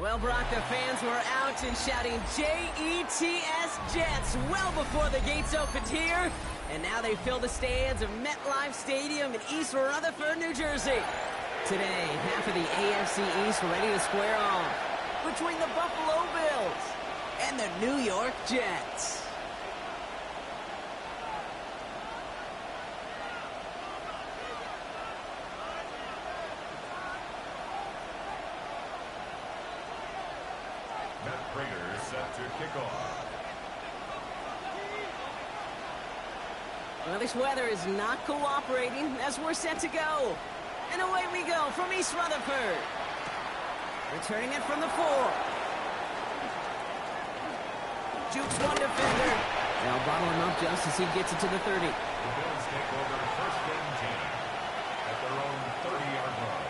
Well, Brock, the fans were out and shouting J-E-T-S Jets well before the gates opened here. And now they fill the stands of MetLife Stadium in East Rutherford, New Jersey. Today, half of the AFC East ready to square off between the Buffalo Bills and the New York Jets. Raiders set to kick off. Well, this weather is not cooperating as we're set to go. And away we go from East Rutherford. Returning it from the 4. Jukes one defender. They'll bottle him up just as he gets it to the 30. The Bills take over first and 10 at their own 30-yard line.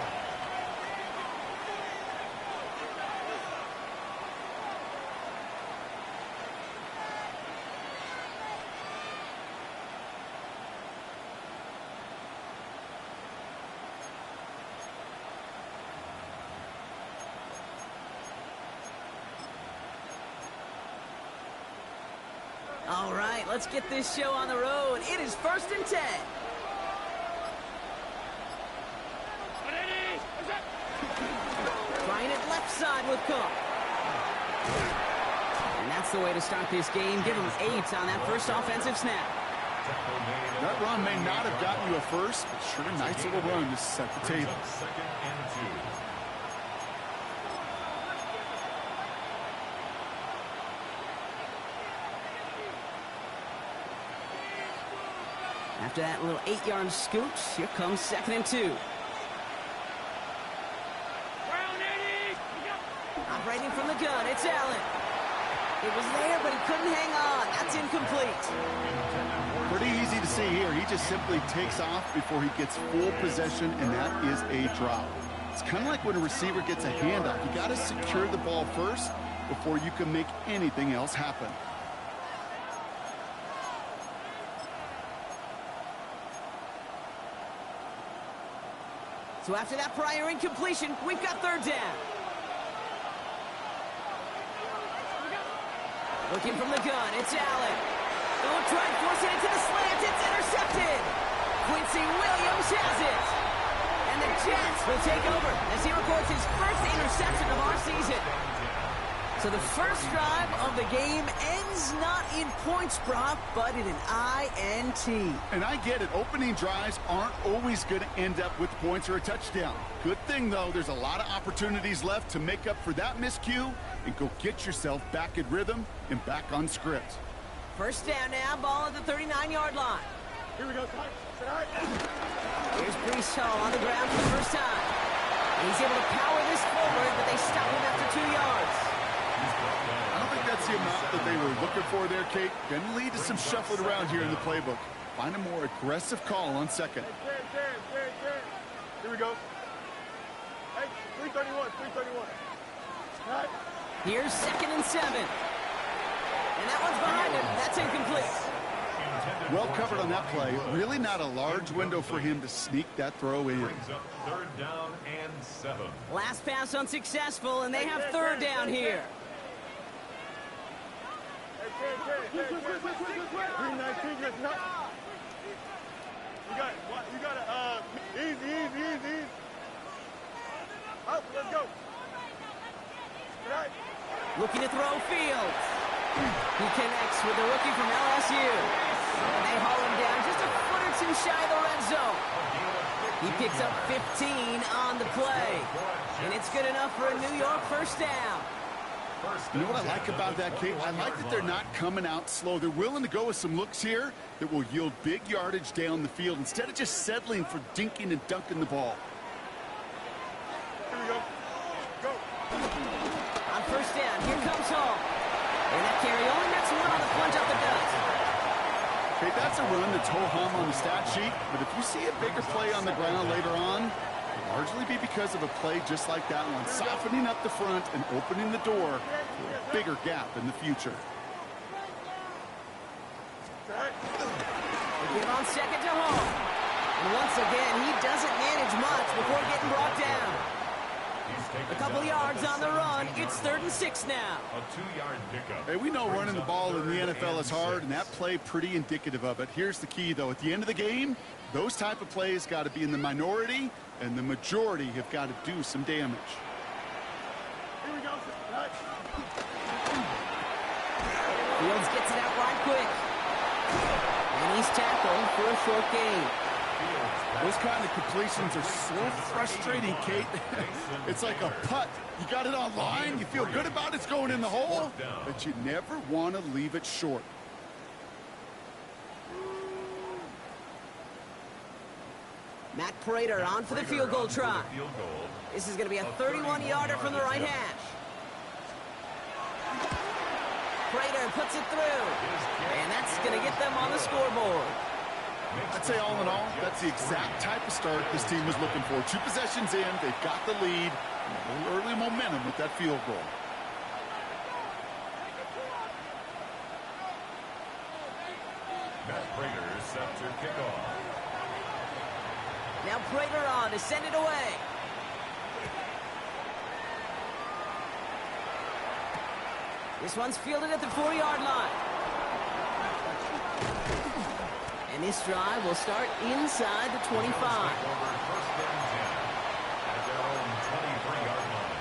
All right, let's get this show on the road. It is first and 10. Trying it left side with Cook. And that's the way to start this game. Give him 8 on that first offensive snap. That run may not have gotten you a first, but sure a nice little run to set the table. Second and 2. After that little 8-yard scoot, here comes second and 2. Operating from the gun, it's Allen. It was there, but he couldn't hang on. That's incomplete. Pretty easy to see here. He just simply takes off before he gets full possession, and that is a drop. It's kind of like when a receiver gets a handoff. You got to secure the ball first before you can make anything else happen. So after that prior incompletion, we've got third down. Looking from the gun, it's Allen. Don't try and force it into the slant. It's intercepted. Quincy Williams has it. And the Jets will take over as he records his first interception of our season. So the first drive of the game ends not in points, Brock, but in an INT. And I get it. Opening drives aren't always going to end up with points or a touchdown. Good thing, though, there's a lot of opportunities left to make up for that miscue and go get yourself back in rhythm and back on script. First down now, ball at the 39-yard line. Here we go. Here's Brees Hall on the ground for the first time. And he's able to power this forward, but they stop him after 2 yards. I don't think that's the amount that they were looking for there, Kate. Going to lead to some shuffling around here in the playbook. Find a more aggressive call on second. Here we go. Hey, 331. All right. Here's second and 7. And that one's behind him. That's incomplete. Well covered on that play. Really not a large window for him to sneak that throw in. Brings up third down and 7. Last pass unsuccessful, and they have third down here. Green 19, you got it. Easy. Up, let's go. Right. Looking to throw Fields. He connects with the rookie from LSU. And they haul him down just a foot or two shy of the red zone. He picks up 15 on the play. And it's good enough for a New York first down. You know what I like about that, Kate? I like that they're not coming out slow. They're willing to go with some looks here that will yield big yardage down the field instead of just settling for dinking and dunking the ball. Here we go. Go. On first down, here comes Hall. And that carry only nets one on the plunge up the gut. Okay, that's a run that's ho-hum on the stat sheet, but if you see a bigger play on the ground later on, it'll largely be because of a play just like that one, softening up the front and opening the door for a bigger gap in the future. They give on second to Hall. And once again, he doesn't manage much before getting brought down. A couple yards on the run. It's 3rd and 6 now. A 2-yard pickup. Hey, we know running the ball in the NFL is hard, and that play pretty indicative of it. Here's the key, though. At the end of the game, those type of plays got to be in the minority, and the majority have got to do some damage. Here we go. Fields gets it out right quick. And he's tackled for a short gain. Those kind of completions are so frustrating, Kate. It's like a putt. You got it on line, you feel good about it's going in the hole, but you never want to leave it short. Matt Prater on for the field goal try. This is going to be a 31-yarder from the right hash. Prater puts it through. And that's going to get them on the scoreboard. I'd say all in all, that's the exact type of start this team was looking for. 2 possessions in, they've got the lead, and a little early momentum with that field goal. Matt Prater is set to kick off. Now Prater on to send it away. This one's fielded at the 4-yard line. And this drive will start inside the 25. Over 1st and 10 at their own 23-yard line.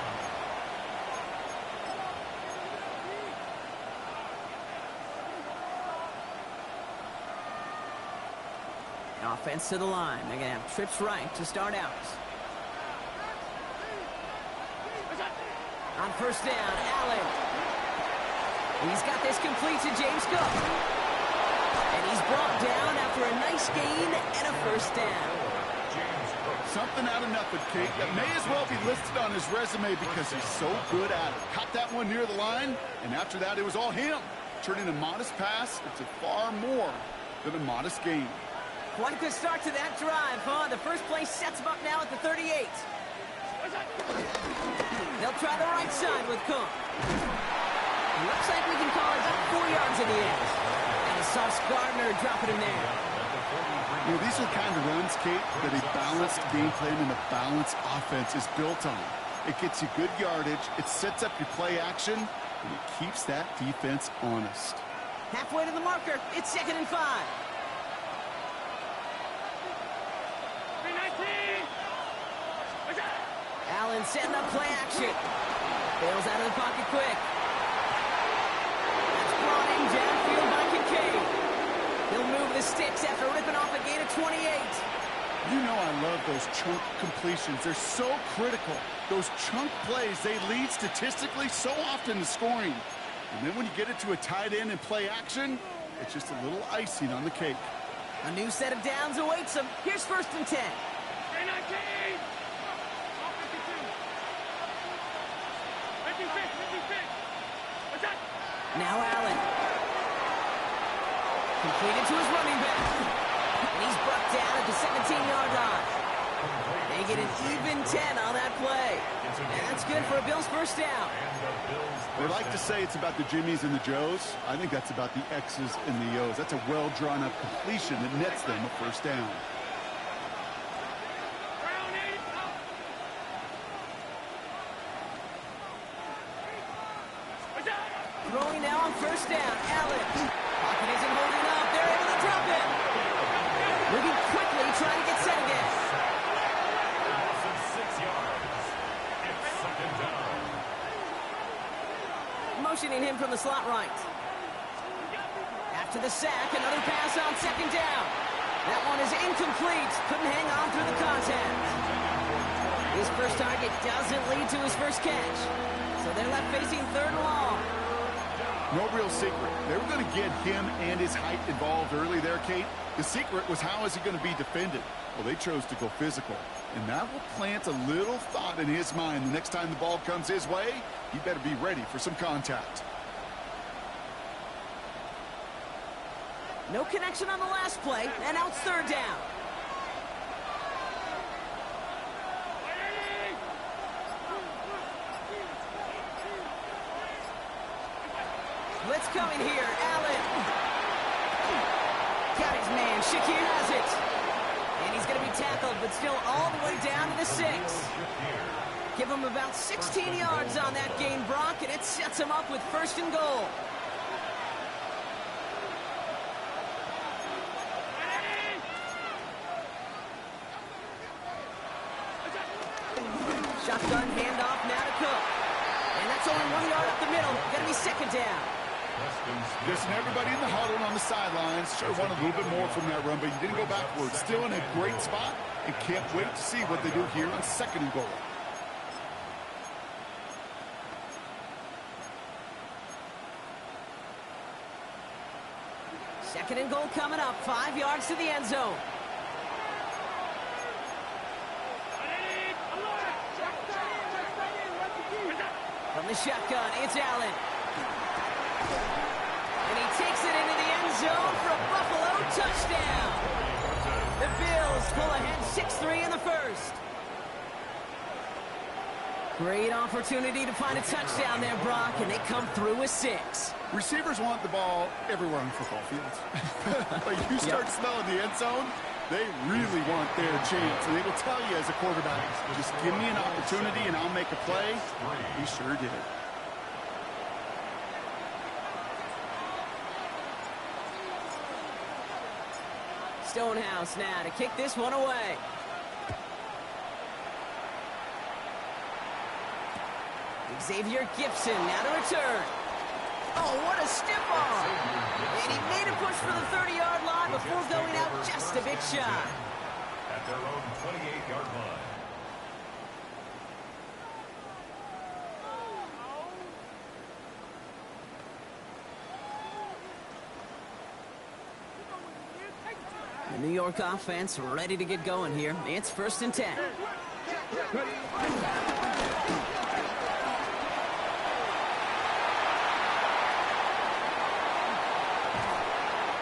Offense to the line. They're going to have trips right to start out. On 1st down, Allen. He's got this complete to James Cook. And he's brought down after a nice gain and a 1st down. Something out of nothing, Kate. That may as well be listed on his resume because he's so good at it. Caught that one near the line, and after that, it was all him. Turning a modest pass into far more than a modest gain. Quite the start to that drive, huh? The first play sets him up now at the 38. They'll try the right side with Cook. It looks like we can call it about 4 yards in the end. And a Sauce Gardner dropping him there. You know, these are the kind of runs, Kate, that a balanced game plan and a balanced offense is built on. It gets you good yardage, it sets up your play action, and it keeps that defense honest. Halfway to the marker, it's 2nd and 5. Allen setting up play action. Bails out of the pocket quick. That's brought in downfield by Kincaid. He'll move the sticks after ripping off a gain of 28. You know I love those chunk completions. They're so critical. Those chunk plays, they lead statistically so often to scoring. And then when you get it to a tight end and play action, it's just a little icing on the cake. A new set of downs awaits him. Here's 1st and 10. Now Allen. Completed to his running back. And he's brought down at the 17-yard line. They get an even 10 on that play. And that's good for a Bills 1st down. They like to say it's about the Jimmies and the Joes. I think that's about the X's and the O's. That's a well-drawn-up completion that nets them a 1st down. Throwing now on 1st down. Allen. Pocket isn't holding up. They're able to drop it. Moving quickly, trying to get set again. 6 yards. It's 2nd down. Motioning him from the slot right. After the sack, another pass on 2nd down. That one is incomplete. Couldn't hang on through the contact. His first target doesn't lead to his first catch. So they're left facing 3rd and long. No real secret. They were going to get him and his height involved early there, Kate. The secret was how is he going to be defended? Well, they chose to go physical. And that will plant a little thought in his mind. The next time the ball comes his way, he better be ready for some contact. No connection on the last play, and now it's 3rd down. Blitz coming here. Allen. Got his man. Shakir has it. And he's going to be tackled, but still all the way down to the 6. Give him about 16 yards on that gain, Brock, and it sets him up with 1st and goal. Shotgun handoff now to Cook. And that's only 1 yard up the middle. Gonna be 2nd down. Listen, everybody in the huddle and on the sidelines should have wanted a little bit more from that run, but you didn't go backwards. Still in a great spot, and can't wait to see what they do here on 2nd and goal. Second and goal coming up. 5 yards to the end zone. From the shotgun, it's Allen. And he takes it into the end zone for a Buffalo touchdown. The Bills pull ahead 6-3 in the 1st. Great opportunity to find a touchdown there, Brock, and they come through with 6. Receivers want the ball everywhere on football fields. But you start smelling the end zone, they really want their chance. And they will tell you as a quarterback, just give me an opportunity and I'll make a play. He sure did. Stonehouse now to kick this one away. Xavier Gibson now to return. Oh, what a stiff arm. And he made a push for the 30-yard line before going out just a bit shy. At their own 28-yard line. The New York offense ready to get going here. It's 1st and 10.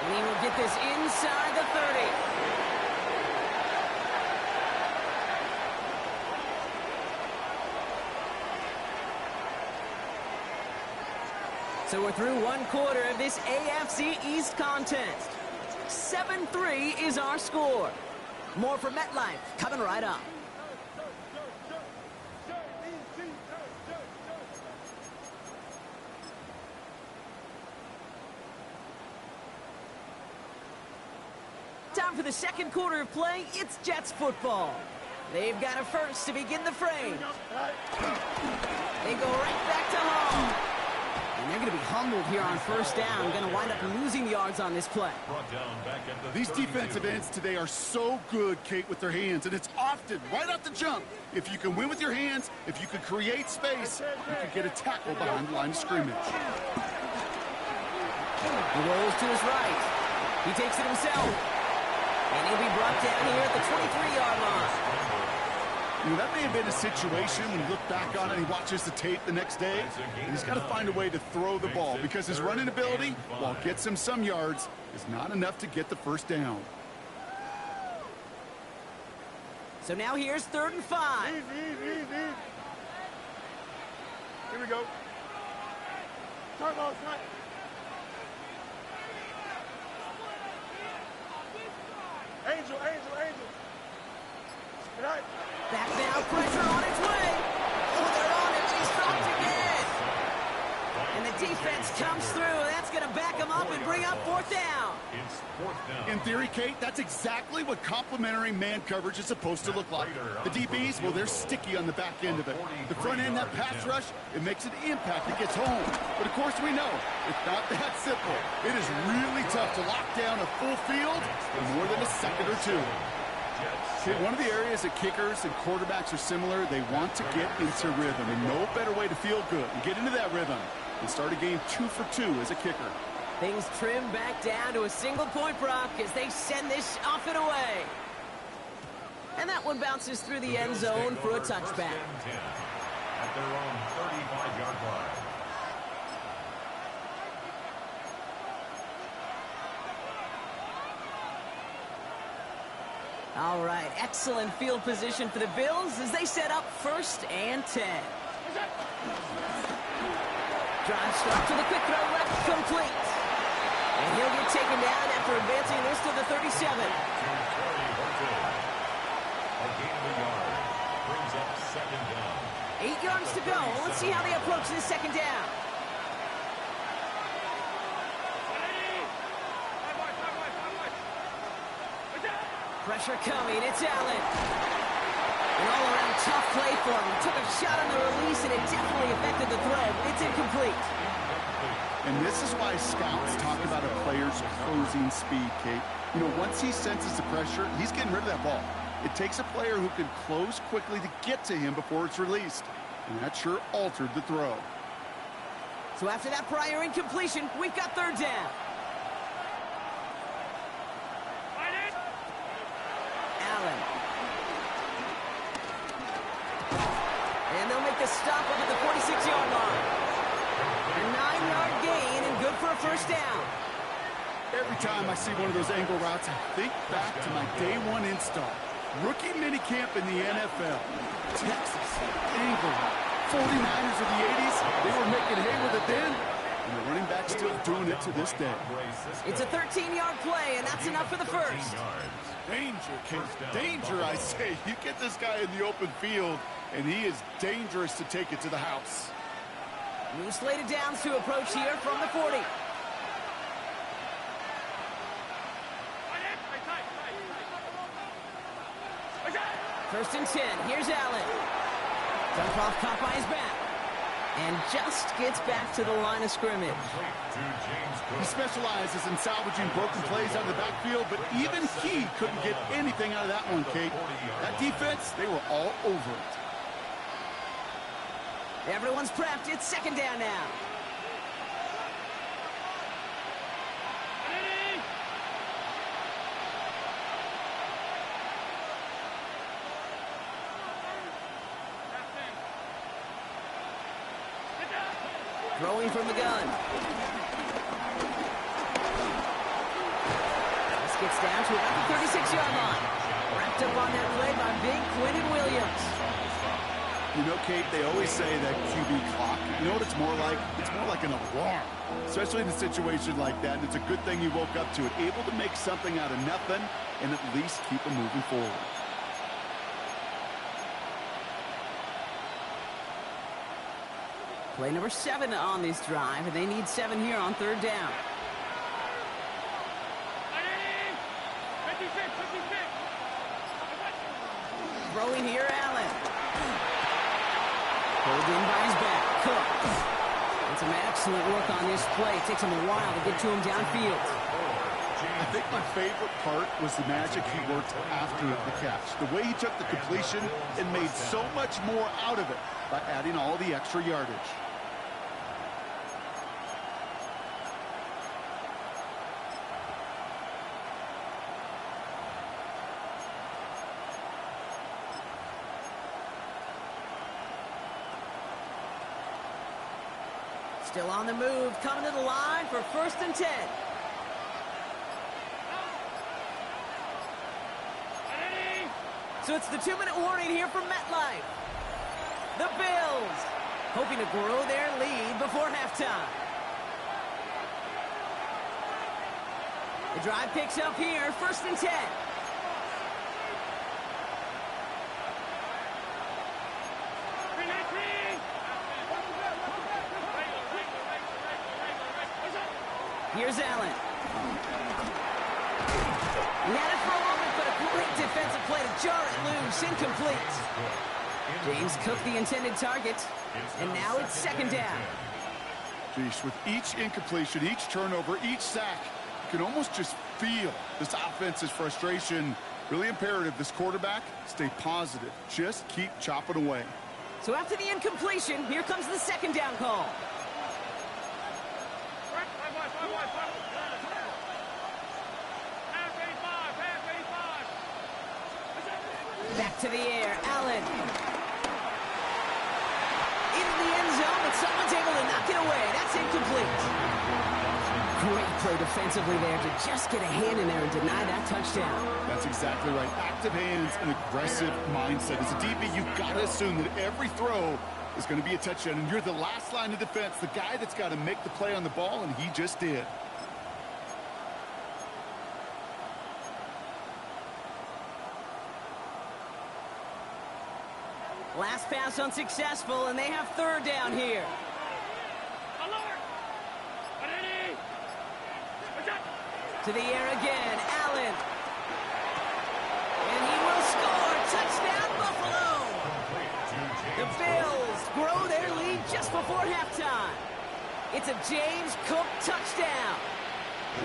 And he will get this inside the 30. So we're through 1 quarter of this AFC East contest. 7-3 is our score. More from MetLife coming right up. Time for the 2nd quarter of play. It's Jets football. They've got a first to begin the frame. They go right back to home. And they're going to be humbled here on 1st down. Going to wind up losing yards on this play. These defensive ends today are so good, Kate, with their hands. And it's often right off the jump. If you can win with your hands, if you can create space, you can get a tackle behind the line of scrimmage. He rolls to his right. He takes it himself. And he'll be brought down here at the 23-yard line. You know, that may have been a situation when you look back on it and he watches the tape the next day. And he's got to find a way to throw the ball because his running ability, while it gets him some yards, is not enough to get the 1st down. So now here's 3rd and 5. Here we go. Turn ball, strike. Angel. Right. Back now, pressure on its way. Oh, they're on it, but he's dropped again. And the defense comes through. That's going to back him up and bring up 4th down. It's 4th down. In theory, Kate, that's exactly what complementary man coverage is supposed to look like. The DBs, well, they're sticky on the back end of it. The front end, that pass rush, it makes an impact. It gets home. But, of course, we know it's not that simple. It is really tough to lock down a full field in more than a second or two. See, one of the areas that kickers and quarterbacks are similar, they want to get into rhythm. And no better way to feel good and get into that rhythm and start a game 2 for 2 as a kicker. Things trim back down to a single point, Brock, as they send this off and away. And that one bounces through the end zone for a touchback. At their own 35-yard line. All right, excellent field position for the Bills as they set up 1st and 10. Drive start to the quick throw left, complete. And he'll get taken down after advancing this to the 37. A gain of a yard brings up 2nd down. 8 yards to go. Let's see how they approach this second down. Pressure coming. It's Allen. An all-around tough play for him. He took a shot on the release, and it definitely affected the throw, but it's incomplete. And this is why scouts talk about a player's closing speed, Kate. You know, once he senses the pressure, he's getting rid of that ball. It takes a player who can close quickly to get to him before it's released. And that sure altered the throw. So after that prior incompletion, we've got third down. Allen. And they'll make the stop up at the 46-yard line. A 9-yard gain and good for a first down. Every time I see one of those angle routes, I think back to my day one install. Rookie minicamp in the NFL. Texas, angle route. 49ers of the 80s, they were making hay with it then. And the running back's still doing it to this day. It's a 13-yard play, and that's enough for the first. Danger, Kate. Danger, I say. You get this guy in the open field, and he is dangerous to take it to the house. New slated downs to approach here from the 40. First and 10. Here's Allen. Duncroft caught by his back. And just gets back to the line of scrimmage. He specializes in salvaging broken plays out of the backfield, but even he couldn't get anything out of that one, Kate. That defense, they were all over it. Everyone's prepped. It's second down now. Throwing from the gun. This gets down to about the 36-yard line. Wrapped up on that play by big Quinnen Williams. You know, Kate, they always say that QB clock, you know what it's more like? It's more like an alarm, especially in a situation like that. And it's a good thing you woke up to it, able to make something out of nothing and at least keep them moving forward. Play number 7 on this drive, and they need 7 here on third down. Throwing here, Allen. Pulled in by his back. Cook. And some excellent work on this play. It takes him a while to get to him downfield. I think my favorite part was the magic he worked after the catch. The way he took the completion and made so much more out of it by adding all the extra yardage. Still on the move, coming to the line for first and 10. So it's the 2-minute warning here from MetLife. The Bills hoping to grow their lead before halftime. The drive picks up here, first and 10. Here's Allen. He had it for a moment, but a great defensive play to jar it loose. Incomplete. James Cook, the intended target. And now it's second down. Geez, with each incompletion, each turnover, each sack, you can almost just feel this offense's frustration. Really imperative, this quarterback, stay positive. Just keep chopping away. So after the incompletion, here comes the second down call. Back to the air, Allen. Into the end zone, but someone's able to knock it away. That's incomplete. Great play defensively there to just get a hand in there and deny that touchdown. That's exactly right. Active hands and aggressive mindset. As a DB, you've got to assume that every throw is going to be a touchdown, and you're the last line of defense, the guy that's got to make the play on the ball, and he just did. Last pass unsuccessful, and they have third down here. To the air again, Allen. And he will score. Touchdown, Buffalo. The Bills grow their lead just before halftime. It's a James Cook touchdown.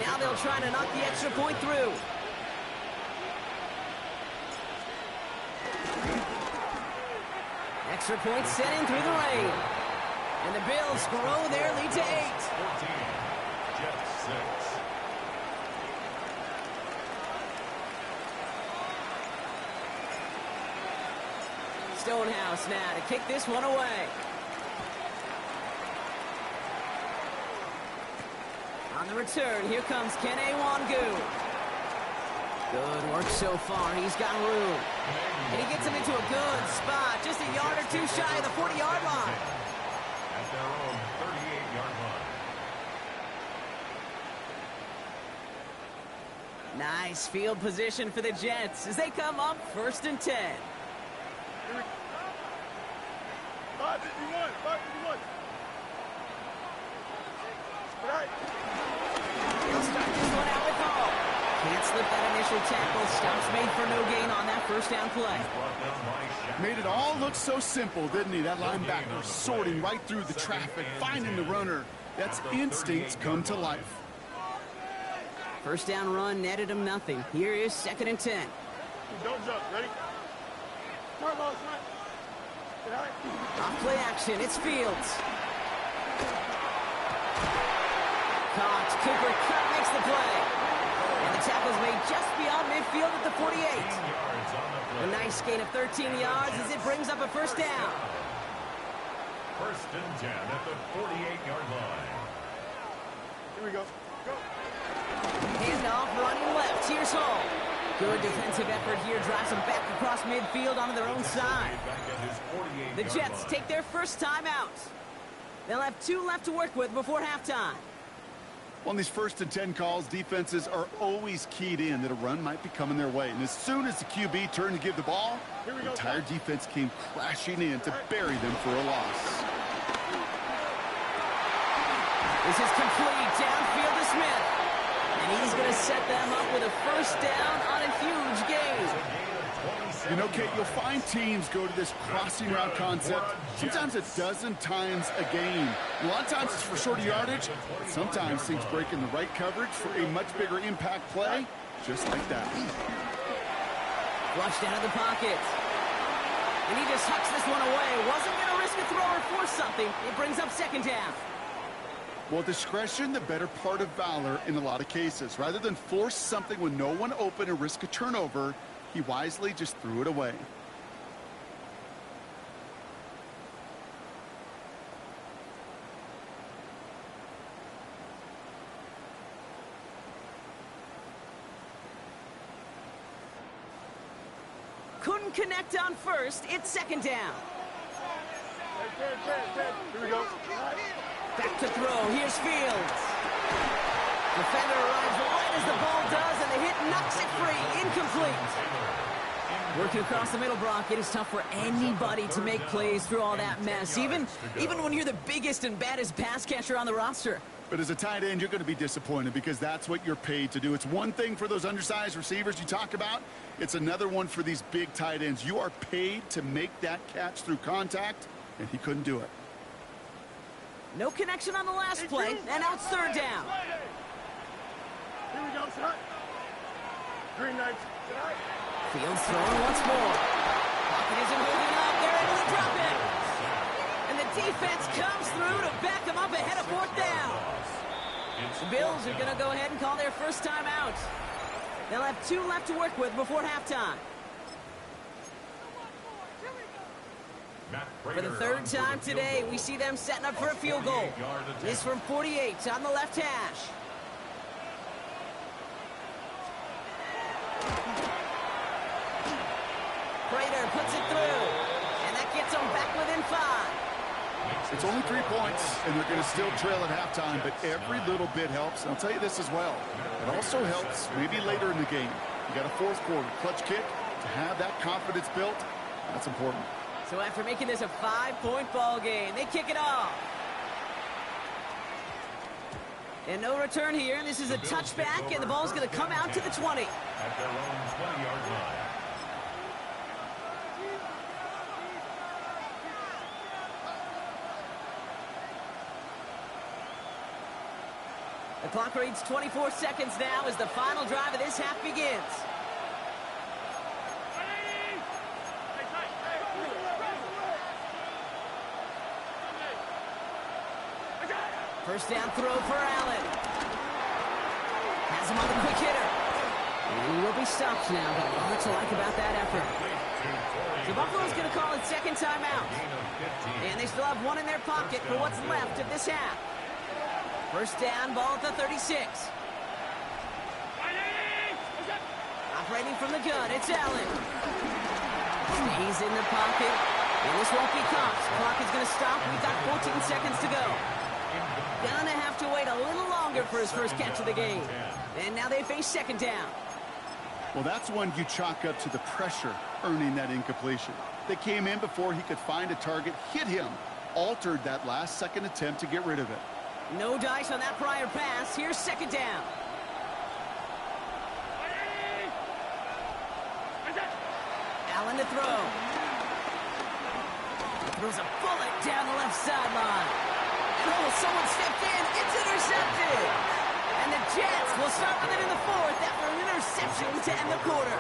Now they'll try to knock the extra point through. Extra point set in through the rain. And the Bills grow their lead to 8. 14, Jets 6. Stonehouse now to kick this one away. On the return, here comes Kene Wangu. Good work so far. He's got room. And he gets him into a good spot. Just a yard or two shy of the 40-yard line. At their own 38-yard line. Nice field position for the Jets as they come up 1st and 10. 551, 551. Right. He'll start this one out with Hall. Can't slip that initial tackle. Stops made for no gain on that first down play. Made it all look so simple, didn't he? That linebacker sorting right through the traffic, finding the runner. That's instincts come to life. First down run netted him nothing. Here is 2nd and 10. Don't jump. Ready? Turn ball, front. Off play action. It's Fields. Caught. Cooper Kupp makes the play. And the tackle's made just beyond midfield at the 48. A nice gain of 13 yards as it brings up a first down. 1st and 10 at the 48-yard line. Here we go. Go. Handoff running left. Here's Hall. Good defensive effort here. Drives them back across midfield onto their own side. The Jets take their first timeout. They'll have 2 left to work with before halftime. On these 1st and 10 calls, defenses are always keyed in that a run might be coming their way. And as soon as the QB turned to give the ball, the entire defense came crashing in to bury them for a loss. This is complete. Downfield to Smith. And he's going to set them up with a first down on a huge gain. You know, Kate, you'll find teams go to this crossing route concept sometimes a dozen times a game. A lot of times it's for shorter yardage, but sometimes things break in the right coverage for a much bigger impact play, just like that. Flushed out of the pocket. And he just hucks this one away. Wasn't going to risk a throw or force something. It brings up 2nd down. Well, discretion, the better part of valor in a lot of cases. Rather than force something with no one open and risk a turnover, he wisely just threw it away. Couldn't connect on first. It's 2nd down. Here we go. Back to throw. Here's Fields. Defender arrives right as the ball does, and the hit knocks it free. Incomplete. Working across the middle, Brock, it is tough for anybody to make plays through all that mess, even when you're the biggest and baddest pass catcher on the roster. But as a tight end, you're going to be disappointed because that's what you're paid to do. It's one thing for those undersized receivers you talk about. It's another one for these big tight ends. You are paid to make that catch through contact, and he couldn't do it. No connection on the last play, and now it's 3rd down. Here we go, son. Green lights. Fields throwing once more. Pocket isn't holding up. They're able to drop it. And the defense comes through to back them up ahead of 4th down. The Bills are going to go ahead and call their first timeout. They'll have 2 left to work with before halftime. For the 3rd time today, we see them setting up for a field goal. This from 48 on the left hash. Prater puts it through, and that gets them back within 5. It's only 3 points, and they're going to still trail at halftime, but every little bit helps. And I'll tell you this as well. It also helps maybe later in the game. You got a 4th quarter clutch kick to have that confidence built. That's important. So after making this a 5-point ball game, they kick it off. And no return here. This is a touchback, and the ball's going to come out to the 20. At their own 20-yard line. The clock reads 24 seconds now as the final drive of this half begins. First down throw for Allen. Has him on the quick hitter. And he will be stopped now, but a lot to like about that effort. So Buffalo's going to call it second timeout. And they still have one in their pocket for what's left of this half. First down, ball at the 36. Operating from the gun, it's Allen. Stays in the pocket. And this won't be caught. Clock is going to stop. We've got 14 seconds to go. Gonna have to wait a little longer for his first catch of the game. And now they face second down. Well, that's one you chalk up to the pressure earning that incompletion. They came in before he could find a target, hit him, altered that last-second attempt to get rid of it. No dice on that prior pass. Here's second down. Allen to throw. Throws a bullet down the left sideline. Oh, someone stepped in. It's intercepted. And the Jets will start with it in the fourth after an interception to end the quarter.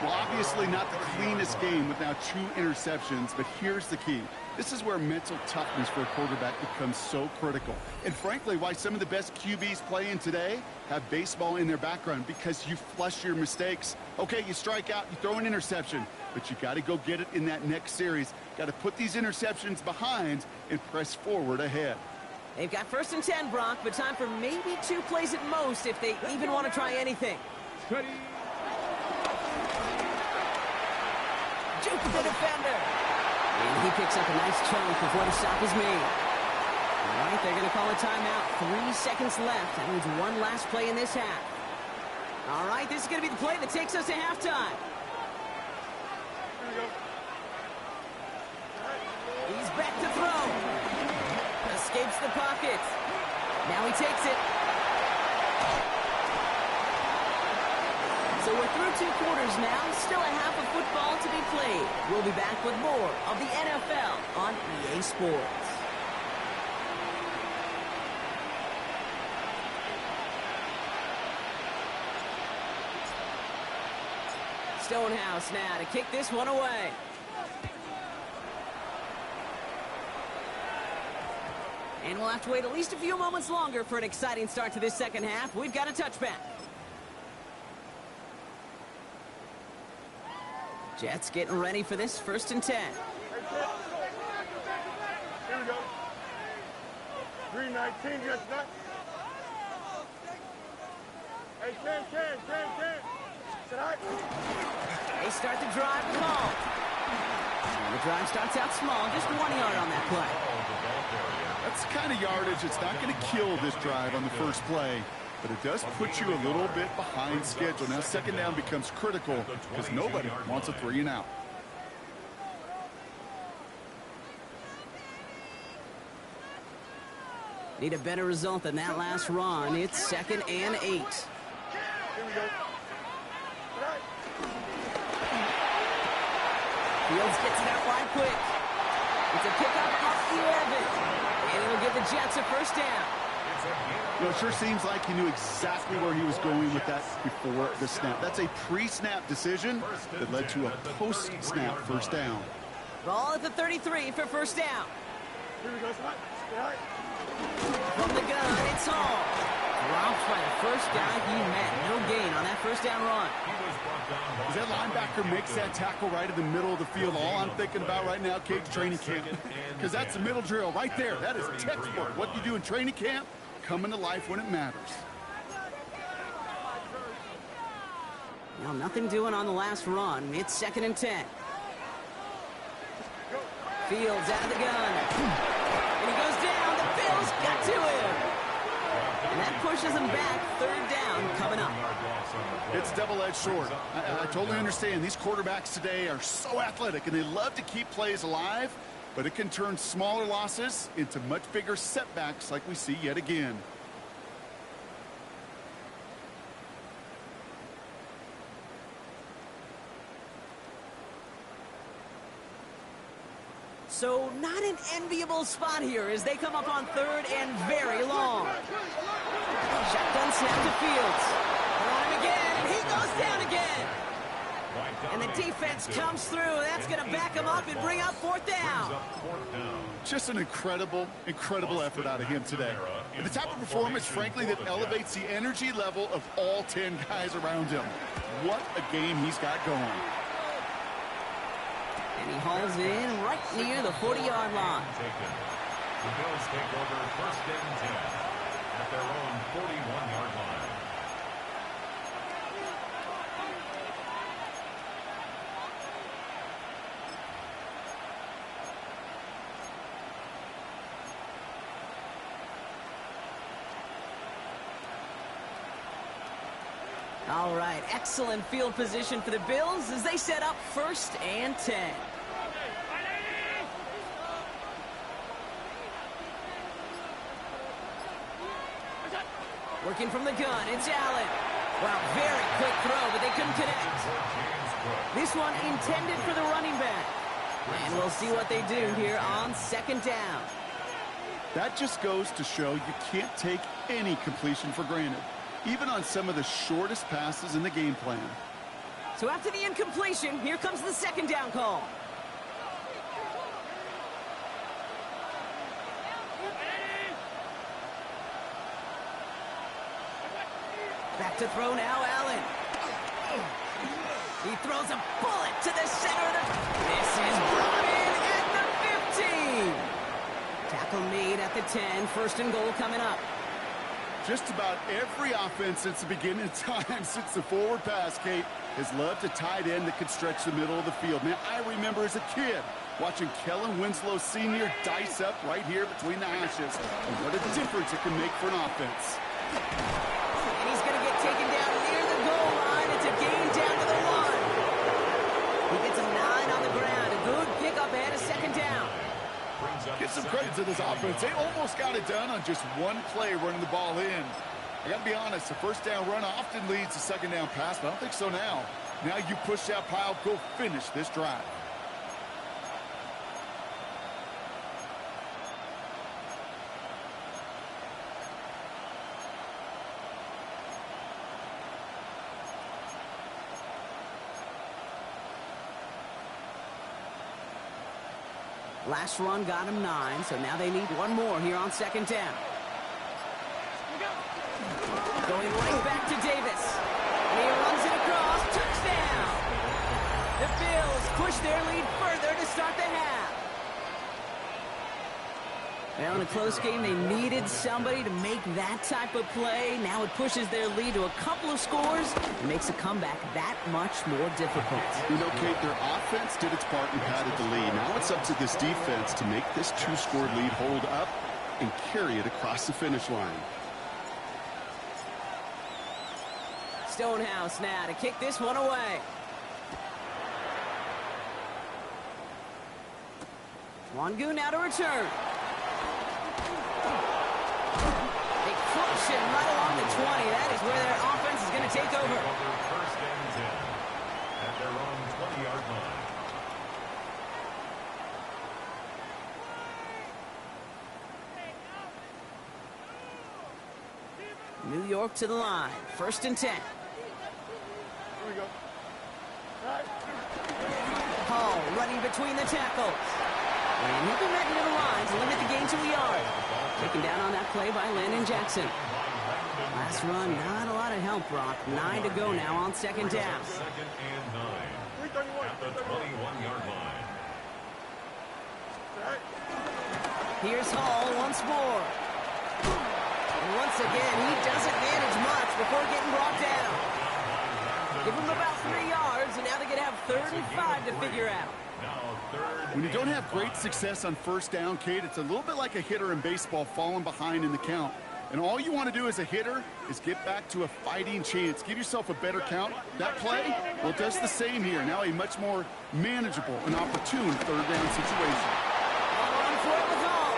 Well, obviously not the cleanest game with now 2 interceptions, but here's the key. This is where mental toughness for a quarterback becomes so critical. And frankly, why some of the best QBs playing today have baseball in their background, because you flush your mistakes. Okay, you strike out, you throw an interception, but you got to go get it in that next series. Got to put these interceptions behind and press forward ahead. They've got first and 10, Brock, but time for maybe 2 plays at most if they even want to try anything. Ready. Juke the defender. And he picks up a nice chunk before the stop is made. All right, they're going to call a timeout. 3 seconds left. That means one last play in this half. All right, this is going to be the play that takes us to halftime. Here we go. He's back to throw. Escapes the pocket. Now he takes it. So we're through 2 quarters now. Still a half of football to be played. We'll be back with more of the NFL on EA Sports. Stonehouse now to kick this one away. And we'll have to wait at least a few moments longer for an exciting start to this second half. We've got a touchback. Jets getting ready for this first and 10. Here we go. 319, yes, not. Hey, 10. They start the drive with ball. And the drive starts out small, just 1 yard on that play. That's the kind of yardage it's not going to kill this drive on the first play, but it does put you a little bit behind schedule. Now second down becomes critical because nobody wants a 3 and out. Need a better result than that last run. It's second and 8. Here we go. Fields gets it out wide quick. It's a pickup off 11. And it'll give the Jets a first down. You know, it sure seems like he knew exactly where he was going with that before the snap. That's a pre-snap decision that led to a post-snap first down. Ball at the 33 for first down. Here we go, son. All right. From the gun, it's Hall. Dropped by the first guy he met. No gain on that first down run. As that linebacker makes that tackle right in the middle of the field, all I'm thinking about right now, Cage, training camp. Because that's the middle drill right there. That is textbook. What you do in training camp, coming to life when it matters. Well, nothing doing on the last run. It's second and 10. Fields out of the gun. And he goes down. The Bills got to him. And that pushes him back. Third down coming up. It's double-edged sword. I totally understand. These quarterbacks today are so athletic, and they love to keep plays alive, but it can turn smaller losses into much bigger setbacks like we see yet again. So not an enviable spot here as they come up on third and very long. Shotgun snap to Fields. On him again, and he goes down again. And the defense comes through. That's going to back him up and bring up fourth down. Just an incredible effort out of him today. And the type of performance, frankly, that elevates the energy level of all 10 guys around him. What a game he's got going. And he hauls in right near the 40-yard line. The Bills take over first and 10 at their own 41-yard line. All right, excellent field position for the Bills as they set up first and 10. Working from the gun, it's Allen. Wow, very quick throw, but they couldn't connect. This one intended for the running back. And we'll see what they do here on second down. That just goes to show you can't take any completion for granted, even on some of the shortest passes in the game plan. So after the incompletion, here comes the second down call. Back to throw now, Allen. He throws a bullet to the center of the... This is brought in at the 15. Tackle made at the 10. First and goal coming up. Just about every offense since the beginning of time, since the forward pass, Kate, has loved a tight end that could stretch the middle of the field. Man, I remember as a kid watching Kellen Winslow Sr. dice up right here between the hashes. And what a difference it can make for an offense. And he's going to get taken down near the goal line. It's a gain down to the 1. He gets a 9 on the ground. A good pickup ahead of second down. Give some credit to this offense. They almost got it done on just one play running the ball in. I got to be honest, the first down run often leads to second down pass, but I don't think so now. Now you push that pile, go finish this drive. Last run got him 9, so now they need one more here on second down. Going right back to Davis. And he runs it across. Touchdown! The Bills push their lead further to start the half. Well, in a close game, they needed somebody to make that type of play. Now it pushes their lead to a couple of scores and makes a comeback that much more difficult. You know, Kate, their offense did its part and padded the lead. Now it's up to this defense to make this 2-score lead hold up and carry it across the finish line. Stonehouse now to kick this one away. Wangu now to return. They crush him right along the 20. That is where their offense is going to take over. First and 10 at their own 20-yard line. New York to the line. First and 10. Here we go. Hall running between the tackles. And he'll be ready to the lines and limit the gain to a yard. Taken down on that play by Landon Jackson. Last run, not a lot of help, Brock. 9 to go now on second down. Second and 9 at the 21-yard line. Here's Hall once more. And once again, he doesn't manage much before getting brought down. Give him about 3 yards, and now they're going to have 3rd and 5 to figure out. When you don't have great success on first down, Kate, it's a little bit like a hitter in baseball falling behind in the count. And all you want to do as a hitter is get back to a fighting chance. Give yourself a better count. That play, well, it does the same here. Now a much more manageable and opportune third down situation. Run for it with all.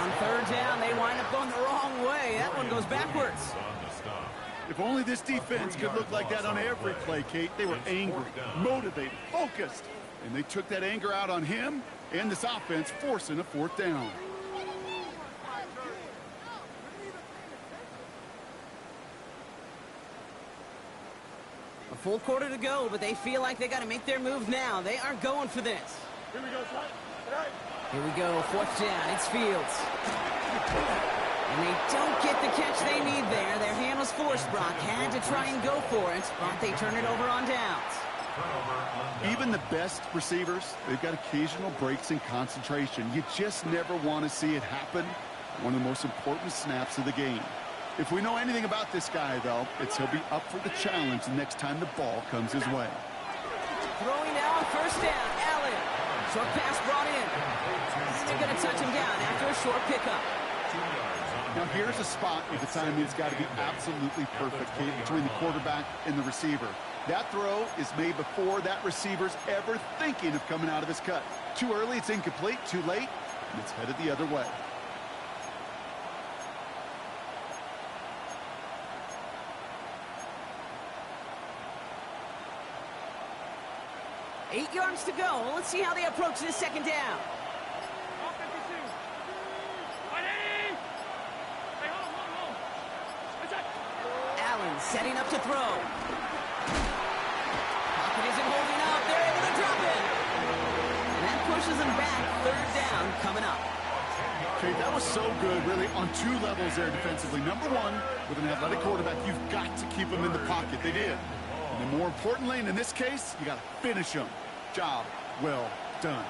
On third down, they wind up going the wrong way. That one goes backwards. If only this defense could look like that on every play, Kate. They were angry, motivated, focused. And they took that anger out on him and this offense, forcing a fourth down. A full quarter to go, but they feel like they got to make their move now. They are going for this. Here we go, son. Here we go, fourth down. It's Fields. And they don't get the catch they need there. Their hand was forced, Brock. Had to try and go for it, but they turn it over on downs. Even the best receivers, they've got occasional breaks in concentration. You just never want to see it happen. One of the most important snaps of the game. If we know anything about this guy, though, it's he'll be up for the challenge the next time the ball comes his way. Throwing now on first down, Allen. Short pass brought in. And they're going to touch him down after a short pickup. Now here's a spot where the timing's got to be absolutely perfect, Kate, between the quarterback and the receiver. That throw is made before that receiver's ever thinking of coming out of his cut. Too early, it's incomplete. Too late, and it's headed the other way. Eight yards to go. Let's see how they approach this second down. Allen setting up to throw. Pocket isn't holding up. They're able to drop it. And that pushes them back. Third down coming up. Okay, that was so good, really, on two levels there defensively. Number one, with an athletic quarterback, you've got to keep him in the pocket. They did. And then more importantly, and in this case, you got to finish him. Job well done.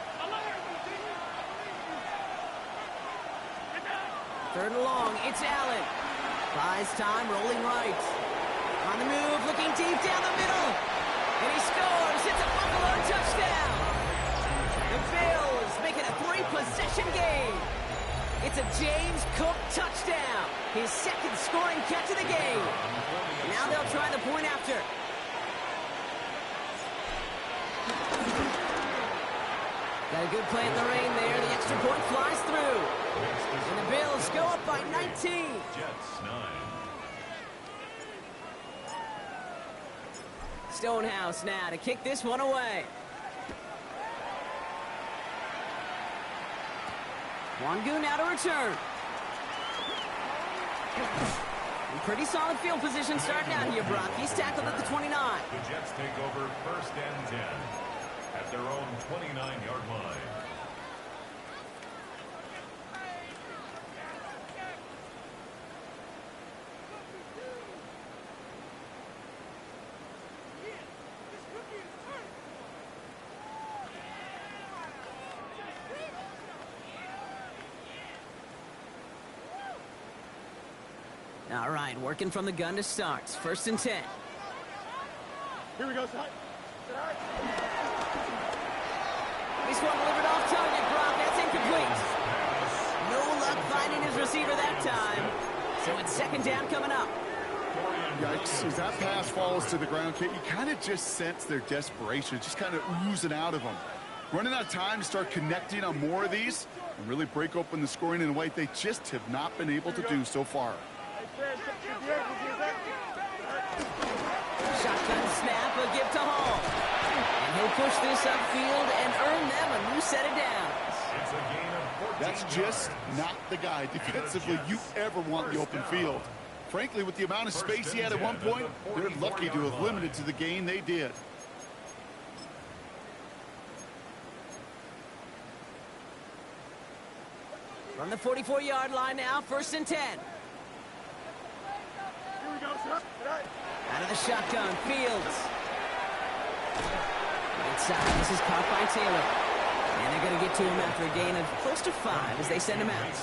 Third and long, it's Allen. Buys time, rolling right. On the move, looking deep down the middle. And he scores. It's a Buffalo touchdown. The Bills make it a three-possession game. It's a James Cook touchdown. His second scoring catch of the game. Now they'll try the point after. Got a good play in the rain there. The extra point flies through. And the Bills go up by 19. Jets 9. Stonehouse now to kick this one away. Wangu now to return. Pretty solid field position starting out here, Brock. He's tackled at the 29. The Jets take over first and 10 at their own 29-yard line. All right, working from the gun to start. First and 10. Here we go, son. This one delivered off target, Brock. That's incomplete. No luck finding his receiver that time. So it's second down coming up. Yikes, as that pass falls to the ground, Kate, you kind of just sense their desperation, just kind of oozing out of them. Running out of time to start connecting on more of these and really break open the scoring in a way they just have not been able to do so far. Shotgun snap, a give to Hall. And he'll push this upfield and earn them a new set of downs. It's a gain of 14 That's just not the guy defensively you ever want in the open field. Frankly, with the amount of space he had at one point, they're lucky to have limited to the gain they did. From the 44-yard line now, first and 10. Here we go, son. Out of the shotgun, Fields. Inside, this is caught by Taylor. And they're going to get to him after a gain of close to 5 as they send him out.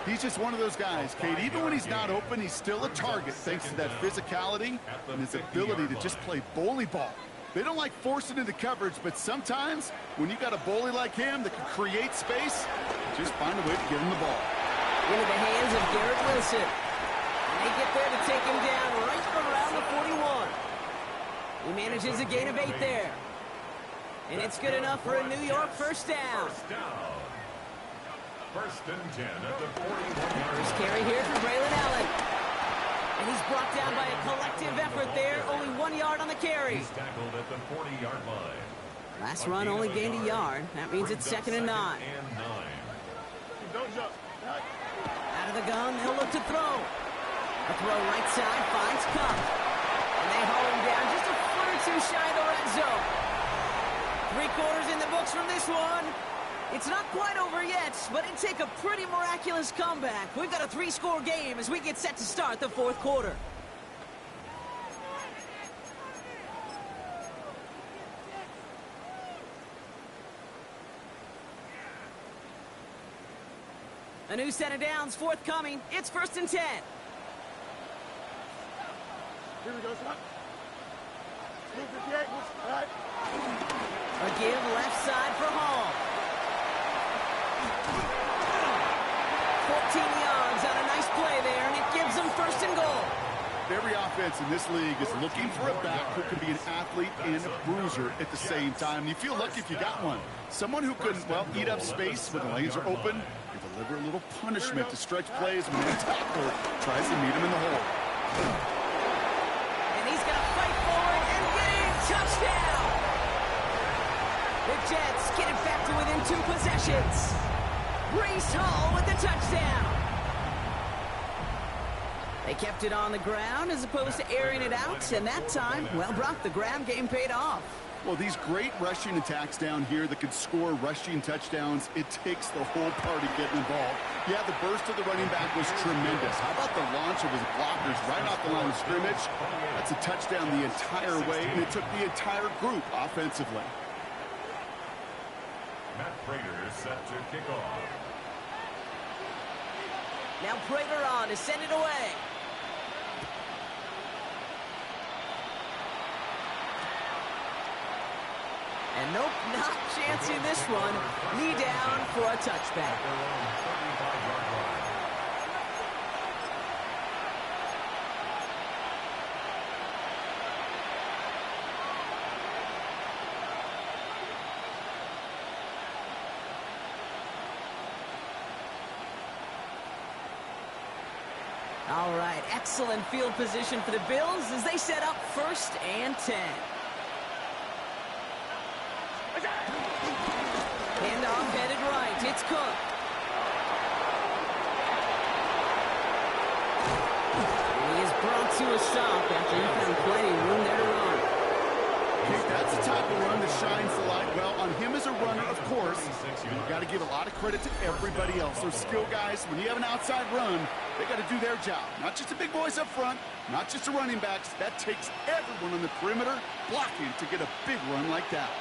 He's just one of those guys, Kate. Even when he's not open, he's still a target thanks to that physicality and his ability to just play bully ball. They don't like forcing into coverage, but sometimes when you got a bully like him that can create space, just find a way to get him the ball. into the hands of Garrett Wilson. And they get there to take him down right around the 41. He manages a gain of 8 there. And it's good enough for a New York first down. First and 10 at the 41-yard First carry here for Braylon Allen. And he's brought down by a collective effort there. Only 1 yard on the carry. He's tackled at the 40-yard line. Last run only gained a yard. That means it's 2nd and 9. Don't jump. Out of the gun, they'll look to throw. A throw right side finds Cup. And they haul him down just a foot or two shy of the red zone. 3 quarters in the books from this one. It's not quite over yet, but it'd take a pretty miraculous comeback. We've got a 3-score game as we get set to start the 4th quarter. A new set of downs forthcoming. It's 1st and 10. Here we go, son. Move the ankles. All right. A give left side for Hall. 14 yards on a nice play there, and it gives them 1st and goal. Every offense in this league is looking for a back who can be an athlete and a bruiser at the same time. You feel lucky if you got one. Someone who can, well, eat up space when the lanes are open and deliver a little punishment to stretch plays when the tackler tries to meet him in the hole. And he's going to fight forward and get in. Touchdown! The Jets get it back to within 2 possessions. Breece Hall with the touchdown. They kept it on the ground as opposed to airing it out, and that time, well, Brock, the ground game paid off. Well, these great rushing attacks down here that can score rushing touchdowns, it takes the whole party getting involved. Yeah, the burst of the running back was tremendous. How about the launch of his blockers right off the line of scrimmage? That's a touchdown the entire way, and it took the entire group offensively. Matt Prater is set to kick off. Now Prater on to send it away. And nope, not chancing this one. Knee down for a touchback. All right, excellent field position for the Bills as they set up 1st and 10. Handoff headed right. It's Cook. And he is brought to a stop after he found plenty of room there to run. That's the type of run that shines the light. Well, on him as a runner, of course, you've got to give a lot of credit to everybody else. Those skill guys, when you have an outside run, they got to do their job. Not just the big boys up front, not just the running backs. That takes everyone on the perimeter blocking to get a big run like that.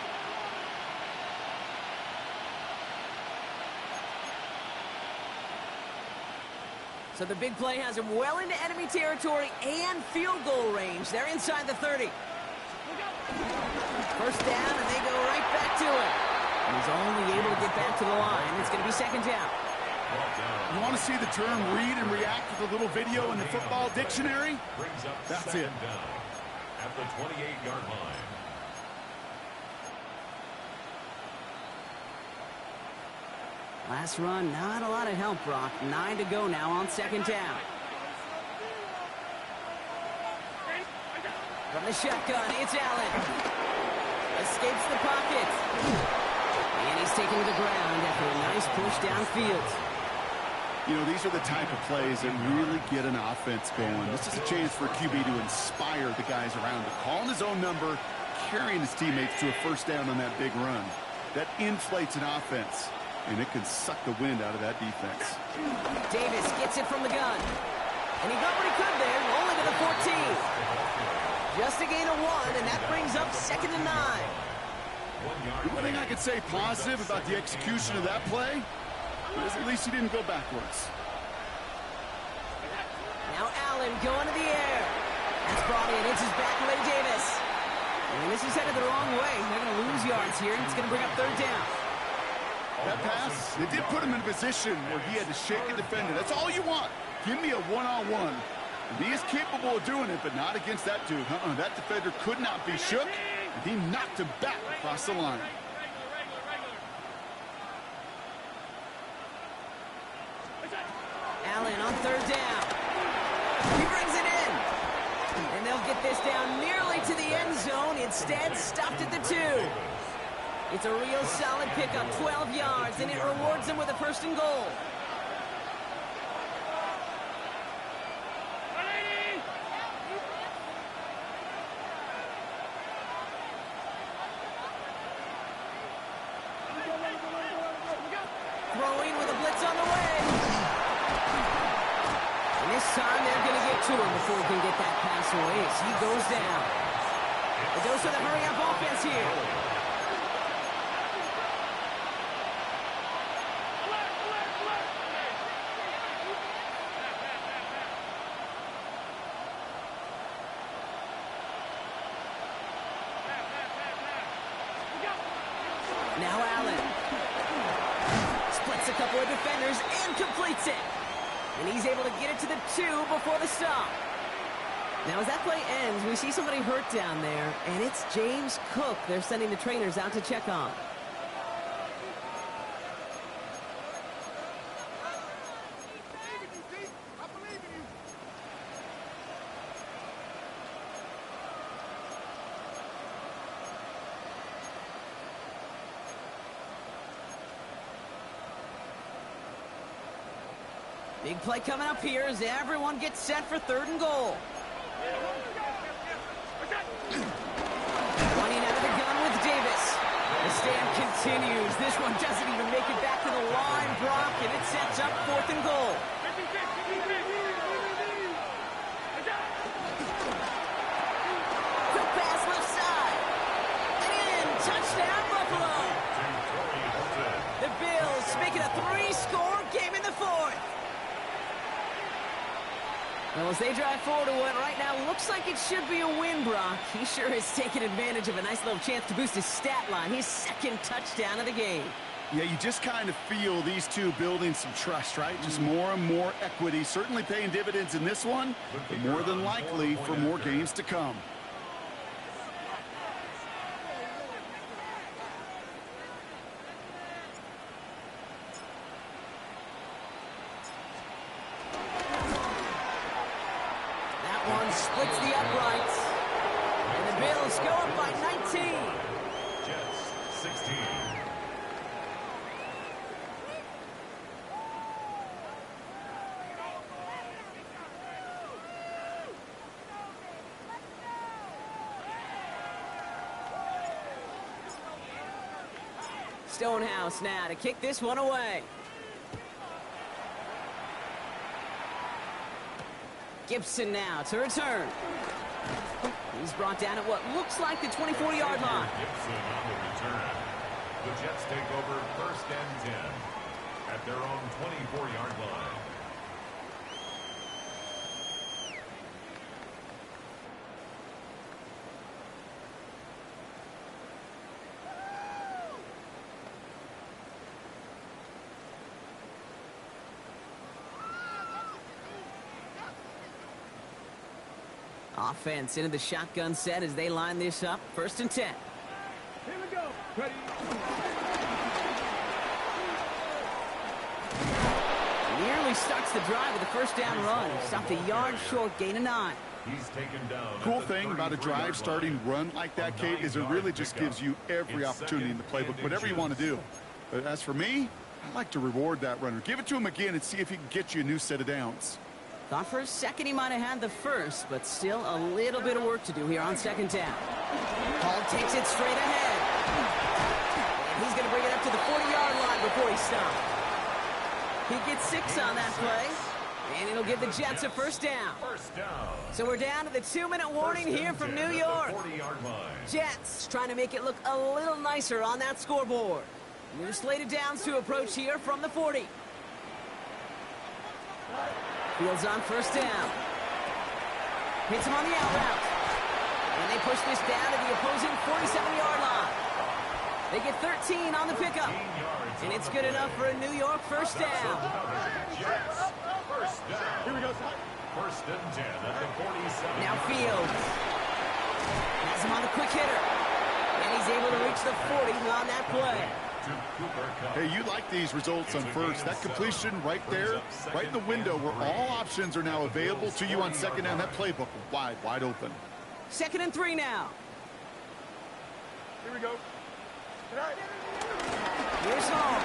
So the big play has him well into enemy territory and field goal range. They're inside the 30. First down, and they go right back to it. And he's only able to get back to the line. It's going to be 2nd down. You want to see the term read and react with a little video in the football dictionary? That's it. At the 28-yard line. Last run, not a lot of help, Brock. 9 to go now on 2nd down. From the shotgun, it's Allen. Escapes the pocket. And he's taken to the ground after a nice push downfield. You know, these are the type of plays that really get an offense going. This is a chance for a QB to inspire the guys around him. Calling his own number, carrying his teammates to a 1st down on that big run. That inflates an offense, and it can suck the wind out of that defense. Davis gets it from the gun. And he got what he could there, only to the 14. Just a gain of 1, and that brings up 2nd and 9. The one thing I could say positive about the execution of that play is at least he didn't go backwards. Now Allen going to the air. That's brought in. It's his back leg, Davis. And this is headed the wrong way. They're going to lose yards here, and it's going to bring up 3rd down. That pass, they did put him in a position where he had to shake a defender. That's all you want. Give me a one-on-one. And he is capable of doing it, but not against that dude. That defender could not be shook, and he knocked him back across the line. Allen on third down. He brings it in. And they'll get this down nearly to the end zone. Instead, stopped at the 2. It's a real solid pickup, 12 yards, and it rewards them with a 1st and goal. Throwing with a blitz on the way. And this time they're going to get to him before he can get that pass away as he goes down. A dose of the hurry-up offense here. Now Allen splits a couple of defenders and completes it. And he's able to get it to the 2 before the stop. Now as that play ends, we see somebody hurt down there, and it's James Cook they're sending the trainers out to check on. Big play coming up here as everyone gets set for 3rd and goal. Running out of the gun with Davis. The stand continues. This one doesn't even make it back to the line, Brock, and it sets up 4th and goal. Quick pass left side. And in. Touchdown, Buffalo. The Bills make it a 3-score game in the 4th. Well, as they drive forward to what right now looks like it should be a win, Brock. He sure is taking advantage of a nice little chance to boost his stat line. His 2nd touchdown of the game. Yeah, you just kind of feel these two building some trust, right? Just more and more equity. Certainly paying dividends in this one, but more than likely for more games to come. Splits the uprights. And the Bills go up by 19. Jets 16. Stonehouse now to kick this one away. Gibson now to return. He's brought down at what looks like the 24-yard line. Gibson on the return. The Jets take over 1st and 10 at their own 24-yard line. Offense into the shotgun set as they line this up. 1st and 10. Here we go. Ready. Nearly starts the drive with a 1st down run. Stopped a yard short, gain of 9. He's taken down. Cool thing about a drive starting run like that, Kate, is it really just gives you every opportunity in the playbook, whatever you want to do. But as for me, I like to reward that runner. Give it to him again and see if he can get you a new set of downs. Thought for a second he might have had the 1st, but still a little bit of work to do here on 2nd down. Hall takes it straight ahead. And he's going to bring it up to the 40-yard line before he stops. He gets 6 on that play, and it'll give the Jets a 1st down. So we're down to the 2-minute warning here from New York. Jets trying to make it look a little nicer on that scoreboard. New slated downs to approach here from the 40. Fields on 1st down. Hits him on the out route. And they push this down to the opposing 47-yard line. They get 13 on the pickup. And it's good enough for a New York first down. Jets, first down. Here we go, son. First and 10 at the 47. Now Fields has him on the quick hitter. And he's able to reach the 40 on that play. Hey, you like these results on first. That completion right there, right in the window where all options are now available to you on second down. That playbook wide open. 2nd and 3 now. Here we go. Tonight. Here's Hall.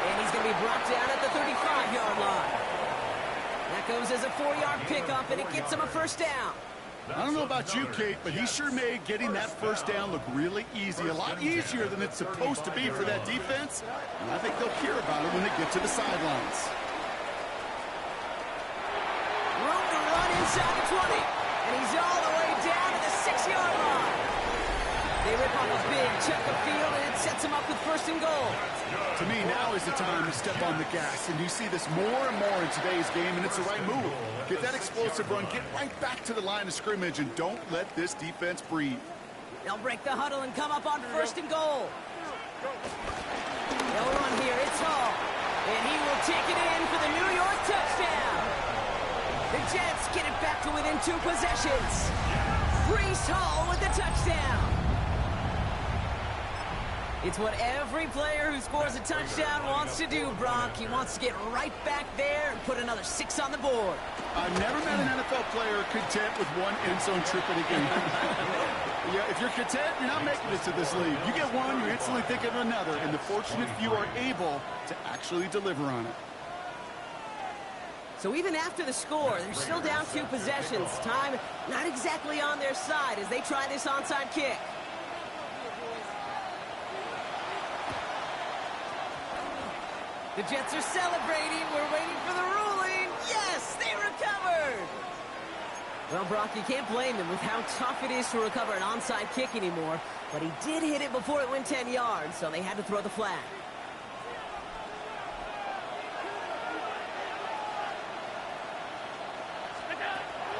And he's going to be brought down at the 35-yard line. That goes as a 4-yard pickup, and it gets him a first down. I don't know about you, Kate, but he sure made getting that first down look really easy. A lot easier than it's supposed to be for that defense. And I think they'll hear about it when they get to the sidelines. Room to run inside the 20. And he's all the way down to the 6-yard line. They rip off a big chunk of field, and it sets him up with 1st and goal. To me, now is the time to step on the gas, and you see this more and more in today's game, and it's the right move. Get that explosive run, get right back to the line of scrimmage, and don't let this defense breathe. They'll break the huddle and come up on 1st and goal. They'll run here, it's Hall. And he will take it in for the New York touchdown. The Jets get it back to within 2 possessions. Breece Hall with the touchdown. It's what every player who scores a touchdown wants to do, Brock. He wants to get right back there and put another 6 on the board. I've never met an NFL player content with one end zone trip in a game. Yeah, if you're content, you're not making it to this league. You get one, you're instantly thinking of another, and the fortunate few are able to actually deliver on it. So even after the score, they're still down 2 possessions. Time not exactly on their side as they try this onside kick. The Jets are celebrating. We're waiting for the ruling. Yes, they recovered. Well, Brock, you can't blame him with how tough it is to recover an onside kick anymore. But he did hit it before it went 10 yards, so they had to throw the flag.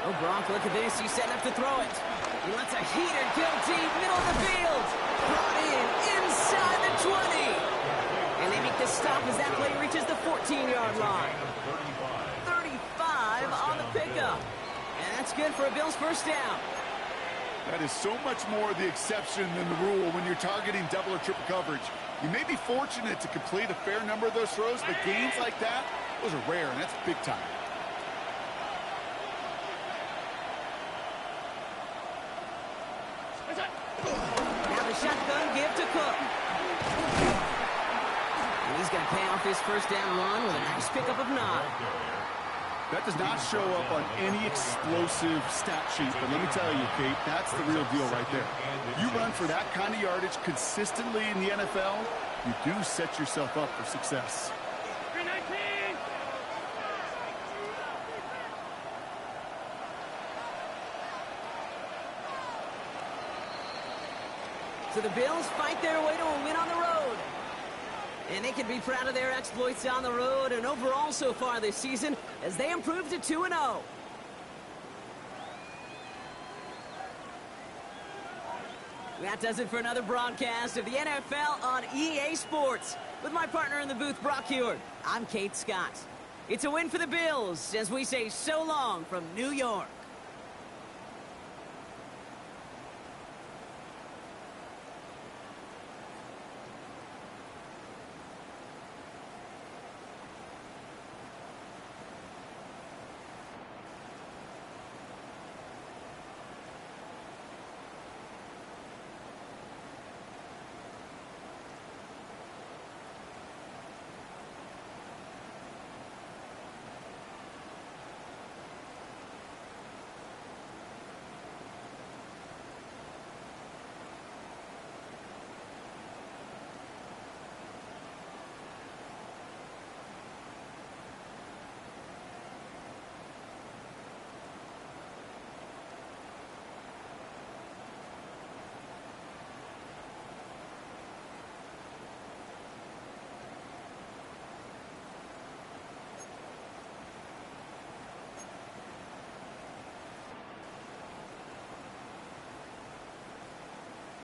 Oh, Brock, look at this. He's setting up to throw it. He lets a heater go deep, middle of the field. Brought in inside the 20. And they make the stop as that play reaches the 14-yard line. 35 on the pickup. And that's good for a Bills first down. That is so much more the exception than the rule when you're targeting double or triple coverage. You may be fortunate to complete a fair number of those throws, but gains like that, those are rare, and that's big time. Now the shotgun give to Cook. And he's going to pay off his first down run with a nice pickup of 9. That does not show up on any explosive stat sheet, but let me tell you, Kate, that's the real deal right there. You run for that kind of yardage consistently in the NFL, you do set yourself up for success. 319! So the Bills fight their way to a win on the road. And they can be proud of their exploits on the road and overall so far this season as they improve to 2-0. That does it for another broadcast of the NFL on EA Sports. With my partner in the booth, Brock Huard, I'm Kate Scott. It's a win for the Bills as we say so long from New York.